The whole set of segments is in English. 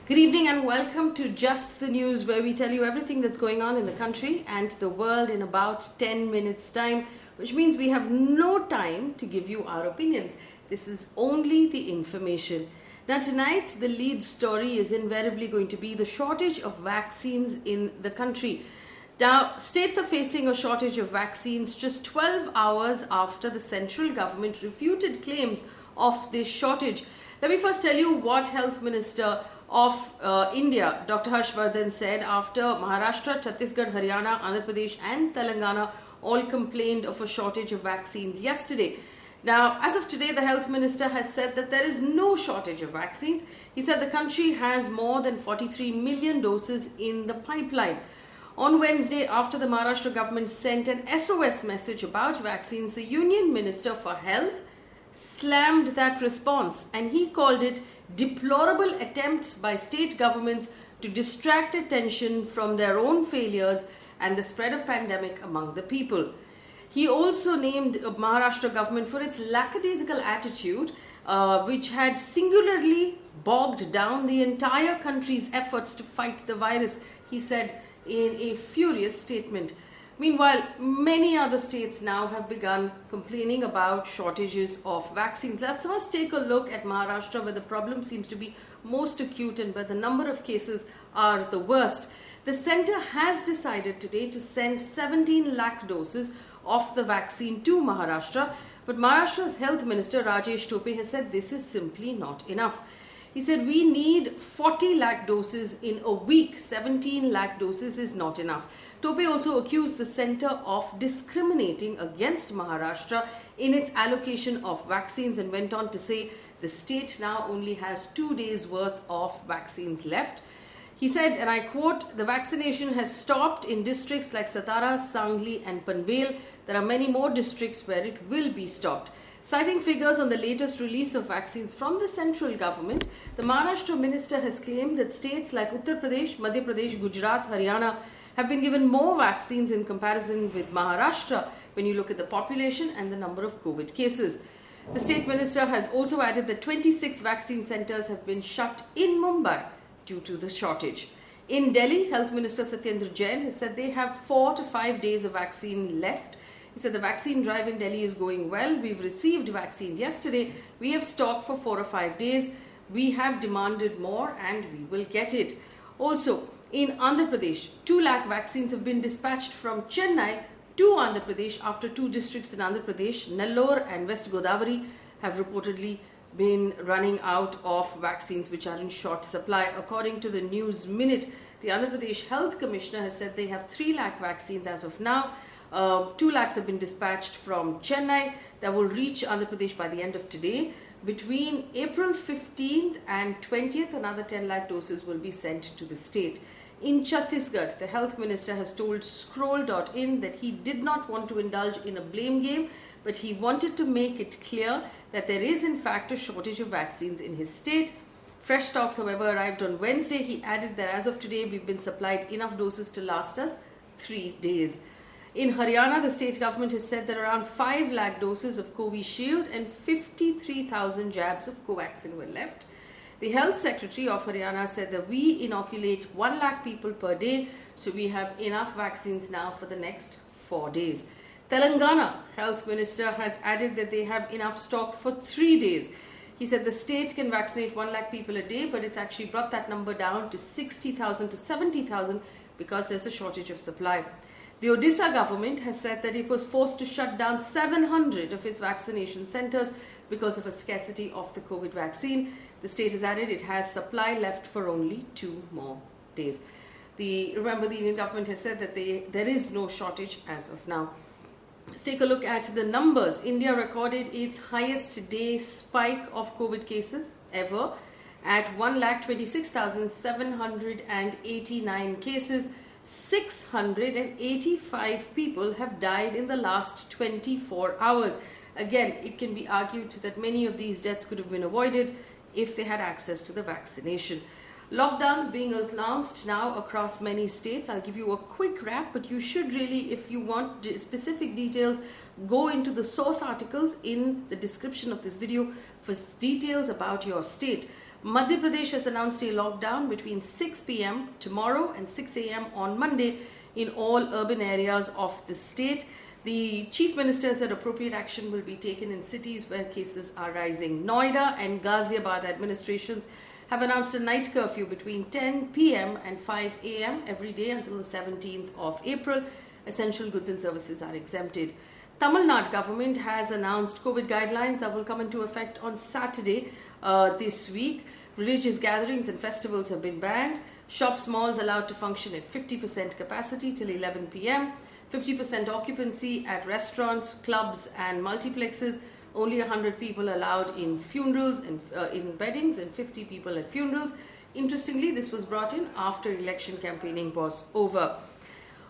Good evening and welcome to Just the News, where we tell you everything that's going on in the country and the world in about 10 minutes time, which means we have no time to give you our opinions. This is only the information. Now tonight, the lead story is invariably going to be the shortage of vaccines in the country. Now, states are facing a shortage of vaccines just 12 hours after the central government refuted claims of this shortage. Let me first tell you what Health Minister of India, Dr. Harshvardhan, said after Maharashtra, Chhattisgarh, Haryana, Andhra Pradesh and Telangana all complained of a shortage of vaccines yesterday. Now, as of today, the Health Minister has said that there is no shortage of vaccines. He said the country has more than 43 million doses in the pipeline. On Wednesday, after the Maharashtra government sent an SOS message about vaccines, the Union Minister for Health slammed that response and he called it deplorable attempts by state governments to distract attention from their own failures and the spread of pandemic among the people. He also named Maharashtra government for its lackadaisical attitude, which had singularly bogged down the entire country's efforts to fight the virus, he said in a furious statement. Meanwhile, many other states now have begun complaining about shortages of vaccines. Let's first take a look at Maharashtra, where the problem seems to be most acute and where the number of cases are the worst. The centre has decided today to send 17 lakh doses of the vaccine to Maharashtra, but Maharashtra's Health Minister Rajesh Tope has said this is simply not enough. He said we need 40 lakh doses in a week. 17 lakh doses is not enough. Tope also accused the centre of discriminating against Maharashtra in its allocation of vaccines and went on to say the state now only has 2 days worth of vaccines left. He said, and I quote, "The vaccination has stopped in districts like Satara, Sangli and Panvel. There are many more districts where it will be stopped." Citing figures on the latest release of vaccines from the central government, the Maharashtra minister has claimed that states like Uttar Pradesh, Madhya Pradesh, Gujarat, Haryana have been given more vaccines in comparison with Maharashtra when you look at the population and the number of COVID cases. The state minister has also added that 26 vaccine centres have been shut in Mumbai due to the shortage. In Delhi, Health Minister Satyendar Jain has said they have 4 to 5 days of vaccine left. He said the vaccine drive in Delhi is going well. We've received vaccines yesterday. We have stock for 4 or 5 days. We have demanded more and we will get it. Also, in Andhra Pradesh, 2 lakh vaccines have been dispatched from Chennai to Andhra Pradesh after 2 districts in Andhra Pradesh, Nellore and West Godavari, have reportedly been running out of vaccines which are in short supply. According to the News Minute, the Andhra Pradesh Health Commissioner has said they have 3 lakh vaccines as of now. 2 lakhs have been dispatched from Chennai that will reach Andhra Pradesh by the end of today. Between April 15th and 20th, another 10 lakh doses will be sent to the state. In Chhattisgarh, the health minister has told Scroll.in that he did not want to indulge in a blame game, but he wanted to make it clear that there is in fact a shortage of vaccines in his state. Fresh stocks, however, arrived on Wednesday. He added that as of today, we've been supplied enough doses to last us 3 days. In Haryana, the state government has said that around 5 lakh doses of Covishield and 53,000 jabs of Covaxin were left. The Health Secretary of Haryana said that we inoculate 1 lakh people per day, so we have enough vaccines now for the next 4 days. Telangana Health Minister has added that they have enough stock for 3 days. He said the state can vaccinate 1 lakh people a day, but it's actually brought that number down to 60,000 to 70,000 because there's a shortage of supply. The Odisha government has said that it was forced to shut down 700 of its vaccination centres because of a scarcity of the COVID vaccine. The state has added it has supply left for only 2 more days. Remember, the Indian government has said that there is no shortage as of now. Let's take a look at the numbers. India recorded its highest day spike of COVID cases ever at 1,26,789 cases. 685 people have died in the last 24 hours. Again, it can be argued that many of these deaths could have been avoided if they had access to the vaccination. Lockdowns being announced now across many states. I'll give you a quick wrap, but you should really, if you want specific details, go into the source articles in the description of this video for details about your state. Madhya Pradesh has announced a lockdown between 6 p.m. tomorrow and 6 a.m. on Monday in all urban areas of the state. The Chief Minister said appropriate action will be taken in cities where cases are rising. Noida and Ghaziabad administrations have announced a night curfew between 10 p.m. and 5 a.m. every day until the 17th of April. Essential goods and services are exempted. Tamil Nadu government has announced COVID guidelines that will come into effect on Saturday this week. Religious gatherings and festivals have been banned. Shops, malls allowed to function at 50% capacity till 11 p.m. 50% occupancy at restaurants, clubs and multiplexes. Only 100 people allowed in funerals and in weddings, and 50 people at funerals. Interestingly, this was brought in after election campaigning was over.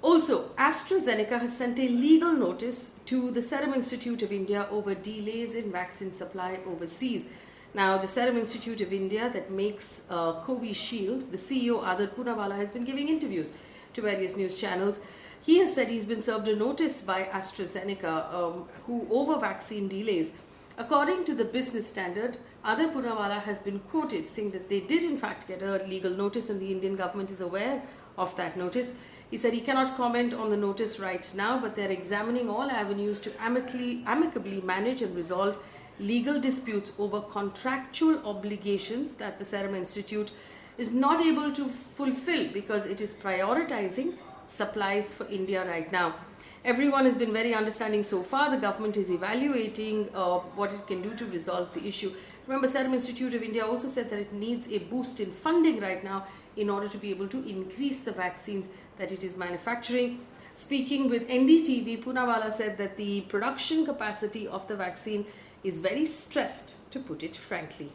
Also, AstraZeneca has sent a legal notice to the Serum Institute of India over delays in vaccine supply overseas. Now, the Serum Institute of India that makes Covishield, the CEO Adar Poonawalla has been giving interviews to various news channels. He has said he's been served a notice by AstraZeneca who over vaccine delays. According to the Business Standard, Adar Poonawalla has been quoted saying that they did in fact get a legal notice and the Indian government is aware of that notice. He said he cannot comment on the notice right now, but they're examining all avenues to amicably manage and resolve legal disputes over contractual obligations that the Serum Institute is not able to fulfill because it is prioritizing supplies for India right now. Everyone has been very understanding so far. The government is evaluating what it can do to resolve the issue. Remember, Serum Institute of India also said that it needs a boost in funding right now in order to be able to increase the vaccines that it is manufacturing. Speaking with NDTV, Poonawalla said that the production capacity of the vaccine is very stressed, to put it frankly.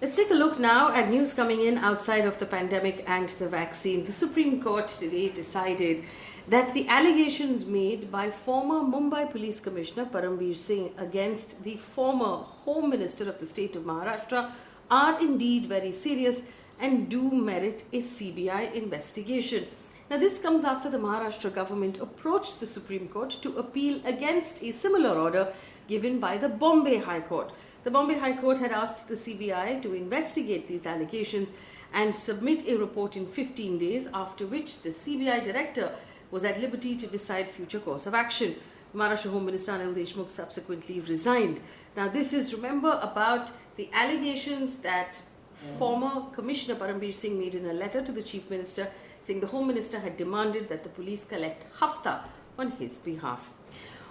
Let's take a look now at news coming in outside of the pandemic and the vaccine. The Supreme Court today decided that the allegations made by former Mumbai Police Commissioner Parambir Singh against the former Home Minister of the state of Maharashtra are indeed very serious and do merit a CBI investigation. Now, this comes after the Maharashtra government approached the Supreme Court to appeal against a similar order given by the Bombay High Court. The Bombay High Court had asked the CBI to investigate these allegations and submit a report in 15 days, after which the CBI director was at liberty to decide future course of action. Maharashtra Home Minister Anil Deshmukh subsequently resigned. Now, this is, remember, about the allegations that former Commissioner Parambir Singh made in a letter to the Chief Minister, saying the Home Minister had demanded that the police collect hafta on his behalf.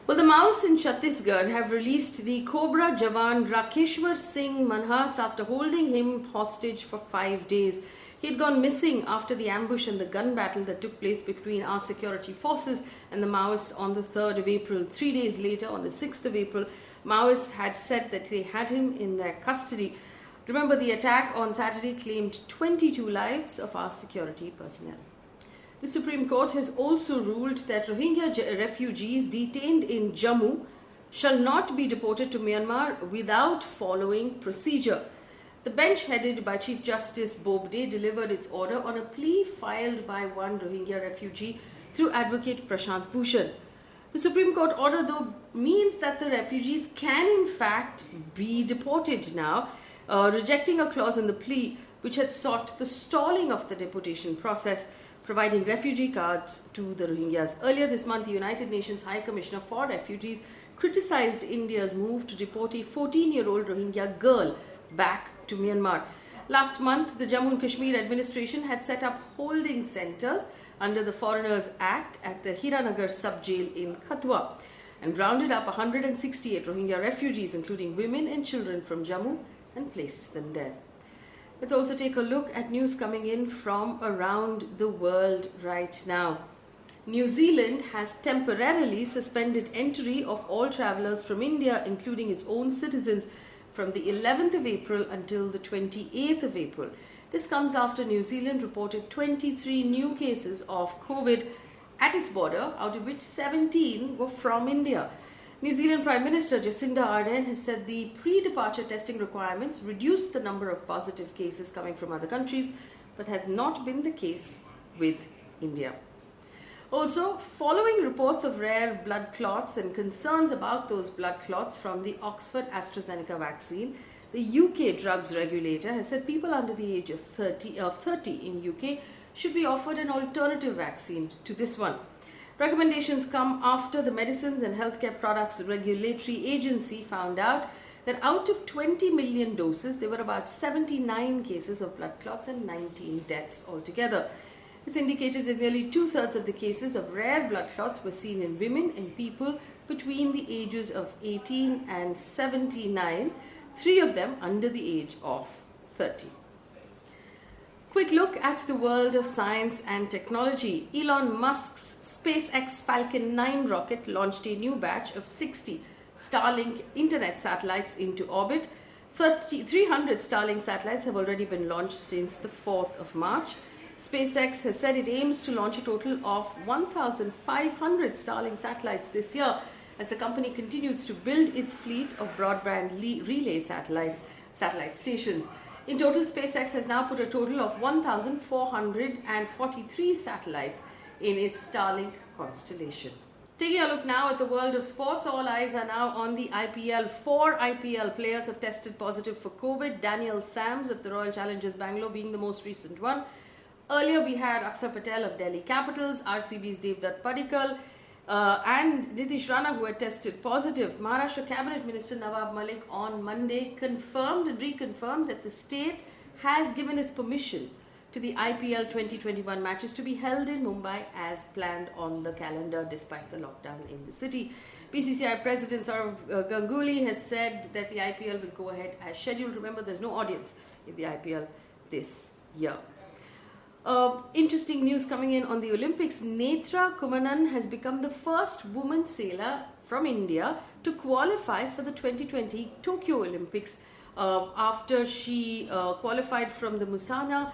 Well, the Maoists in Chhattisgarh have released the Cobra Jawan Rakeshwar Singh Manhas after holding him hostage for 5 days. He had gone missing after the ambush and the gun battle that took place between our security forces and the Maoists on the 3rd of April. 3 days later, on the 6th of April, Maoists had said that they had him in their custody. Remember, the attack on Saturday claimed 22 lives of our security personnel. The Supreme Court has also ruled that Rohingya refugees detained in Jammu shall not be deported to Myanmar without following procedure. The bench headed by Chief Justice Bobde delivered its order on a plea filed by one Rohingya refugee through advocate Prashant Bhushan. The Supreme Court order, though, means that the refugees can in fact be deported now, rejecting a clause in the plea which had sought the stalling of the deportation process, providing refugee cards to the Rohingyas. Earlier this month, the United Nations High Commissioner for Refugees criticized India's move to deport a 14-year-old Rohingya girl back to Myanmar. Last month, the Jammu and Kashmir administration had set up holding centers under the Foreigners Act at the Hiranagar sub-jail in Katwa and rounded up 168 Rohingya refugees, including women and children from Jammu, and placed them there. Let's also take a look at news coming in from around the world right now. New Zealand has temporarily suspended entry of all travellers from India, including its own citizens, from the 11th of April until the 28th of April. This comes after New Zealand reported 23 new cases of COVID at its border, out of which 17 were from India. New Zealand Prime Minister Jacinda Ardern has said the pre-departure testing requirements reduced the number of positive cases coming from other countries, but had not been the case with India. Also, following reports of rare blood clots and concerns about those blood clots from the Oxford AstraZeneca vaccine, The UK drugs regulator has said people under the age of 30 in UK should be offered an alternative vaccine to this one. Recommendations come after the Medicines and Healthcare Products Regulatory Agency found out that out of 20 million doses, there were about 79 cases of blood clots and 19 deaths altogether. This indicated that nearly 2/3 of the cases of rare blood clots were seen in women and people between the ages of 18 and 79, 3 of them under the age of 30. Quick look at the world of science and technology. Elon Musk's SpaceX Falcon 9 rocket launched a new batch of 60 Starlink internet satellites into orbit. 300 Starlink satellites have already been launched since the 4th of March. SpaceX has said it aims to launch a total of 1,500 Starlink satellites this year as the company continues to build its fleet of broadband relay satellite stations. In total, SpaceX has now put a total of 1,443 satellites in its Starlink constellation. Taking a look now at the world of sports, all eyes are now on the IPL. 4 IPL players have tested positive for COVID. Daniel Sams of the Royal Challengers Bangalore being the most recent one. Earlier we had Akshar Patel of Delhi Capitals, RCB's Devdutt Padikkal, and Nitish Rana, who had tested positive. Maharashtra Cabinet Minister Nawab Malik on Monday confirmed and reconfirmed that the state has given its permission to the IPL 2021 matches to be held in Mumbai as planned on the calendar despite the lockdown in the city. BCCI President Saurav Ganguly has said that the IPL will go ahead as scheduled. Remember, there's no audience in the IPL this year. Interesting news coming in on the Olympics. Netra Kumanan has become the first woman sailor from India to qualify for the 2020 Tokyo Olympics after she qualified from the Musana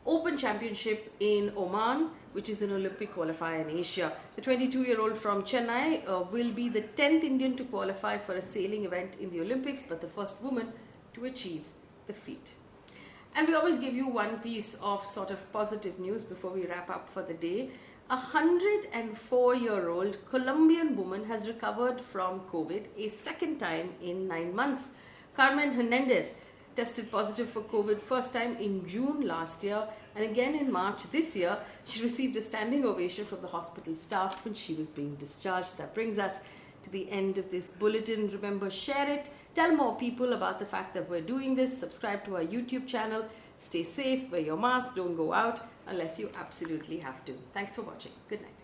Open Championship in Oman, which is an Olympic qualifier in Asia. The 22-year-old from Chennai will be the 10th Indian to qualify for a sailing event in the Olympics, but the first woman to achieve the feat. And we always give you one piece of sort of positive news before we wrap up for the day. A 104-year-old Colombian woman has recovered from COVID a second time in 9 months. Carmen Hernandez tested positive for COVID first time in June last year and again in March this year. She received a standing ovation from the hospital staff when she was being discharged. That brings us to the end of this bulletin. Remember, share it, tell more people about the fact that we're doing this, subscribe to our YouTube channel, stay safe, wear your mask, don't go out unless you absolutely have to. Thanks for watching. Good night.